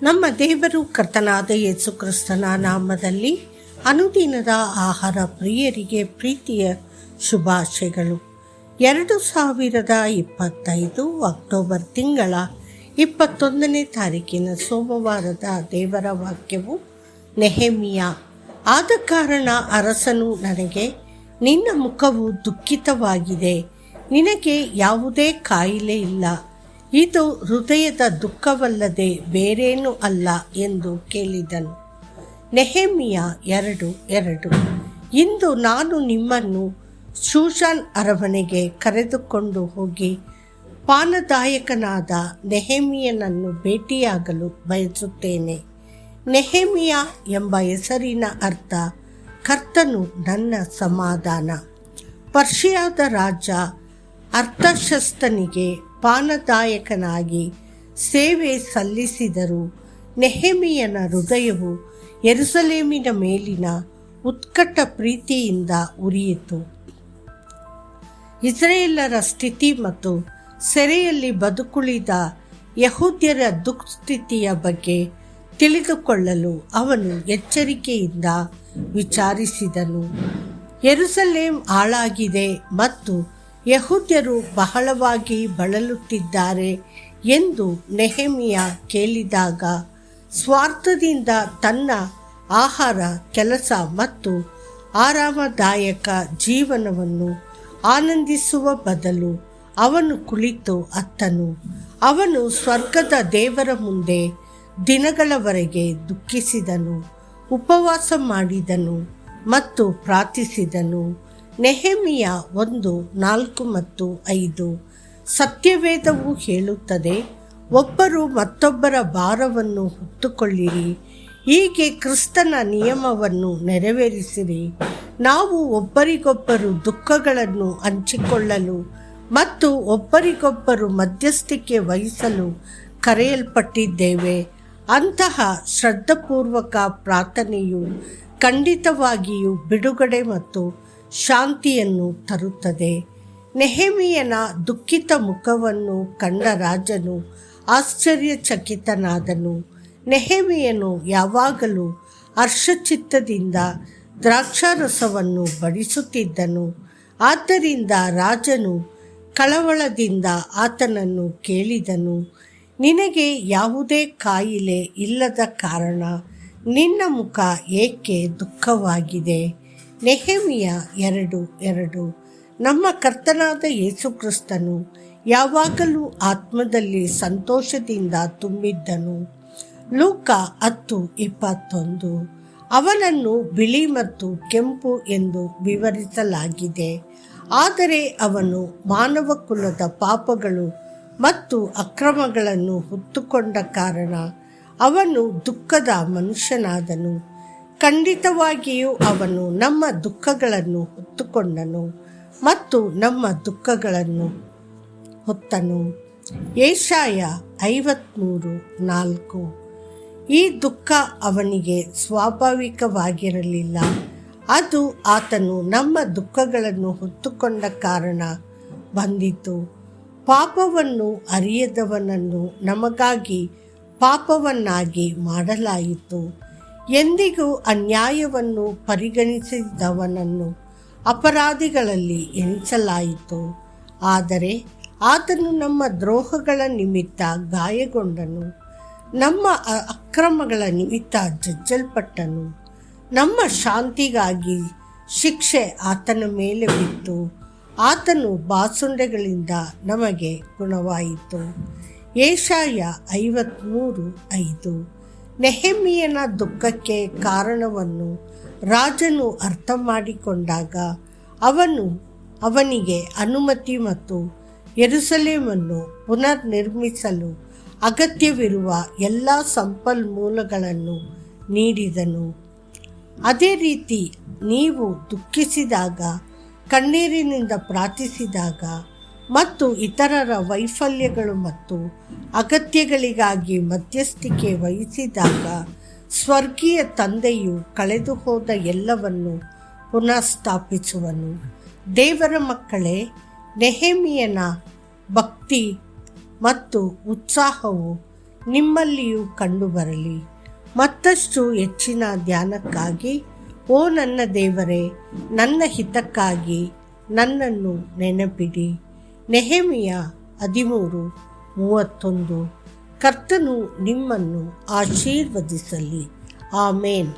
ನಮ್ಮ ದೇವರು ಕರ್ತನಾದ ಯೇಸು ಕ್ರಿಸ್ತನ ನಾಮದಲ್ಲಿ ಅನುದಿನದ ಆಹಾರ ಪ್ರಿಯರಿಗೆ ಪ್ರೀತಿಯ ಶುಭಾಶಯಗಳು. 2025 ಅಕ್ಟೋಬರ್ ತಿಂಗಳ 21ನೇ ತಾರೀಕಿನ ಸೋಮವಾರದ ದೇವರ ವಾಕ್ಯವು ನೆಹೆಮೀಯ. ಆದ ಕಾರಣ ಅರಸನು ನನಗೆ, ನಿನ್ನ ಮುಖವು ದುಃಖಿತವಾಗಿದೆ, ನಿನಗೆ ಯಾವುದೇ ಕಾಯಿಲೆ ಇಲ್ಲ, ಇದು ಹೃದಯದ ದುಃಖವಲ್ಲದೆ ಬೇರೇನೂ ಅಲ್ಲ ಎಂದು ಕೇಳಿದನು. ನೆಹೆಮೀಯ 2:2. ಇಂದು ನಾನು ನಿಮ್ಮನ್ನು ಶೂಷನ್ ಅರಮನೆಗೆ ಕರೆದುಕೊಂಡು ಹೋಗಿ ಪಾನದಾಯಕನಾದ ನೆಹೆಮೀಯನನ್ನು ಭೇಟಿಯಾಗಲು ಬಯಸುತ್ತೇನೆ. ನೆಹೆಮೀಯ ಎಂಬ ಹೆಸರಿನ ಅರ್ಥ ಕರ್ತನು ನನ್ನ ಸಮಾಧಾನ. ಪರ್ಷಿಯಾದ ರಾಜ ಅರ್ತಷಸ್ತನಿಗೆ ಪಾನದಾಯಕನಾಗಿ ಸೇವೆ ಸಲ್ಲಿಸಿದರೂ ನೆಹೆಮೀಯನ ಹೃದಯವು ಯೆರೂಸಲೇಮಿನ ಮೇಲಿನ ಉತ್ಕಟ ಪ್ರೀತಿಯಿಂದ ಉರಿಯಿತು. ಇಸ್ರಾಯೇಲರ ಸ್ಥಿತಿ ಮತ್ತು ಸೆರೆಯಲ್ಲಿ ಬದುಕುಳಿದ ಯಹೂದ್ಯರ ದುಸ್ಥಿತಿಯ ಬಗ್ಗೆ ತಿಳಿದುಕೊಳ್ಳಲು ಅವನು ಎಚ್ಚರಿಕೆಯಿಂದ ವಿಚಾರಿಸಿದನು. ಯೆರೂಸಲೇಮ್ ಹಾಳಾಗಿದೆ ಮತ್ತು ಯಹೂದ್ಯರು ಬಹಳವಾಗಿ ಬಳಲುತ್ತಿದ್ದಾರೆ ಎಂದು ನೆಹೆಮೀಯ ಕೇಳಿದಾಗ, ಸ್ವಾರ್ಥದಿಂದ ತನ್ನ ಆಹಾರ, ಕೆಲಸ ಮತ್ತು ಆರಾಮದಾಯಕ ಜೀವನವನ್ನು ಆನಂದಿಸುವ ಬದಲು ಅವನು ಕುಳಿತು ಅತ್ತನು. ಅವನು ಸ್ವರ್ಗದ ದೇವರ ಮುಂದೆ ದಿನಗಳವರೆಗೆ ದುಃಖಿಸಿದನು, ಉಪವಾಸ ಮಾಡಿದನು ಮತ್ತು ಪ್ರಾರ್ಥಿಸಿದನು. ನೆಹೆಮೀಯ 1:4 ಮತ್ತು 5. ಸತ್ಯವೇದವು ಹೇಳುತ್ತದೆ, ಒಬ್ಬರು ಮತ್ತೊಬ್ಬರ ಭಾರವನ್ನು ಹೊತ್ತುಕೊಳ್ಳಿರಿ, ಹೀಗೆ ಕ್ರಿಸ್ತನ ನಿಯಮವನ್ನು ನೆರವೇರಿಸಿರಿ. ನಾವು ಒಬ್ಬರಿಗೊಬ್ಬರು ದುಃಖಗಳನ್ನು ಹಂಚಿಕೊಳ್ಳಲು ಮತ್ತು ಒಬ್ಬರಿಗೊಬ್ಬರು ಮಧ್ಯಸ್ಥಿಕೆ ವಹಿಸಲು ಕರೆಯಲ್ಪಟ್ಟಿದ್ದೇವೆ. ಅಂತಹ ಶ್ರದ್ಧಾಪೂರ್ವಕ ಪ್ರಾರ್ಥನೆಯು ಖಂಡಿತವಾಗಿಯೂ ಬಿಡುಗಡೆ ಮತ್ತು ಶಾಂತಿಯನ್ನು ತರುತ್ತದೆ. ನೆಹೆಮೀಯನ ದುಃಖಿತ ಮುಖವನ್ನು ಕಂಡ ರಾಜನು ಆಶ್ಚರ್ಯಚಕಿತನಾದನು. ನೆಹೆಮೀಯನು ಯಾವಾಗಲೂ ಹರ್ಷಚಿತ್ತದಿಂದ ದ್ರಾಕ್ಷಾರಸವನ್ನು ಬಡಿಸುತ್ತಿದ್ದನು. ಆದ್ದರಿಂದ ರಾಜನು ಕಳವಳದಿಂದ ಆತನನ್ನು ಕೇಳಿದನು, ನಿನಗೆ ಯಾವುದೇ ಕಾಯಿಲೆ ಇಲ್ಲದ ಕಾರಣ ನಿನ್ನ ಮುಖ ಏಕೆ ದುಃಖವಾಗಿದೆ? ನೆಹೆಮೀಯ 2:2. ನಮ್ಮ ಕರ್ತನಾದ ಯೇಸು ಕ್ರಿಸ್ತನು ಯಾವಾಗಲೂ ಆತ್ಮದಲ್ಲಿ ಸಂತೋಷದಿಂದ ತುಂಬಿದ್ದನು. ಲೂಕ 10:21. ಅವನನ್ನು ಬಿಳಿ ಮತ್ತು ಕೆಂಪು ಎಂದು ವಿವರಿಸಲಾಗಿದೆ, ಆದರೆ ಅವನು ಮಾನವ ಕುಲದ ಪಾಪಗಳು ಮತ್ತು ಅಕ್ರಮಗಳನ್ನು ಹೊತ್ತುಕೊಂಡ ಕಾರಣ ಅವನು ದುಃಖದ ಮನುಷ್ಯನಾದನು. ಖಂಡಿತವಾಗಿಯೂ ಅವನು ನಮ್ಮ ದುಃಖಗಳನ್ನು ಹೊತ್ತುಕೊಂಡನು ಮತ್ತು ನಮ್ಮ ದುಃಖಗಳನ್ನು ಹೊತ್ತನು. ಯೆಶಾಯ 53:4. ಈ ದುಃಖ ಅವನಿಗೆ ಸ್ವಾಭಾವಿಕವಾಗಿರಲಿಲ್ಲ, ಅದು ಆತನು ನಮ್ಮ ದುಃಖಗಳನ್ನು ಹೊತ್ತುಕೊಂಡ ಕಾರಣ ಬಂದಿತು. ಪಾಪವನ್ನು ಅರಿಯದವನನ್ನು ನಮಗಾಗಿ ಪಾಪವನ್ನಾಗಿ ಮಾಡಲಾಯಿತು, ಎಂದಿಗೂ ಅನ್ಯಾಯವನ್ನು ಪರಿಗಣಿಸಿದವನನ್ನು ಅಪರಾಧಿಗಳಲ್ಲಿ ಎಣಿಸಲಾಯಿತು. ಆದರೆ ಆತನು ನಮ್ಮ ದ್ರೋಹಗಳ ನಿಮಿತ್ತ ಗಾಯಗೊಂಡನು, ನಮ್ಮ ಅಕ್ರಮಗಳ ನಿಮಿತ್ತ ಜಜ್ಜಲ್ಪಟ್ಟನು. ನಮ್ಮ ಶಾಂತಿಗಾಗಿ ಶಿಕ್ಷೆ ಆತನ ಮೇಲೆ ಬಿತ್ತು, ಆತನು ಬಾಸುಂಡೆಗಳಿಂದ ನಮಗೆ ಗುಣವಾಯಿತು. ಯೆಶಾಯ 53:5. ನೆಹೆಮೀಯನ ದುಃಖಕ್ಕೆ ಕಾರಣವನ್ನು ರಾಜನು ಅರ್ಥ ಮಾಡಿಕೊಂಡಾಗ ಅವನಿಗೆ ಅನುಮತಿ ಮತ್ತು ಯೆರೂಸಲೇಮನ್ನು ಪುನರ್ನಿರ್ಮಿಸಲು ಅಗತ್ಯವಿರುವ ಎಲ್ಲ ಸಂಪನ್ಮೂಲಗಳನ್ನು ನೀಡಿದನು. ಅದೇ ರೀತಿ ನೀವು ದುಃಖಿಸಿದಾಗ, ಕಣ್ಣೀರಿನಿಂದ ಪ್ರಾರ್ಥಿಸಿದಾಗ ಮತ್ತು ಇತರರ ವೈಫಲ್ಯಗಳು ಮತ್ತು ಅಗತ್ಯಗಳಿಗಾಗಿ ಮಧ್ಯಸ್ಥಿಕೆ ವಹಿಸಿದಾಗ ಸ್ವರ್ಗೀಯ ತಂದೆಯು ಕಳೆದು ಹೋದ ಎಲ್ಲವನ್ನು ಪುನಃಸ್ಥಾಪಿಸುವನು. ದೇವರ ಮಕ್ಕಳೇ, ನೆಹೆಮೀಯನ ಭಕ್ತಿ ಮತ್ತು ಉತ್ಸಾಹವು ನಿಮ್ಮಲ್ಲಿಯೂ ಕಂಡುಬರಲಿ. ಮತ್ತಷ್ಟು ಹೆಚ್ಚಿನ ಧ್ಯಾನಕ್ಕಾಗಿ ಓ ನನ್ನ ದೇವರೇ, ನನ್ನ ಹಿತಕ್ಕಾಗಿ ನನ್ನನ್ನು ನೆನಪಿಡಿ. ನೆಹೆಮಿಯ 13:31. ಕರ್ತನು ನಿಮ್ಮನ್ನು ಆಶೀರ್ವದಿಸಲಿ. ಆಮೇನ್.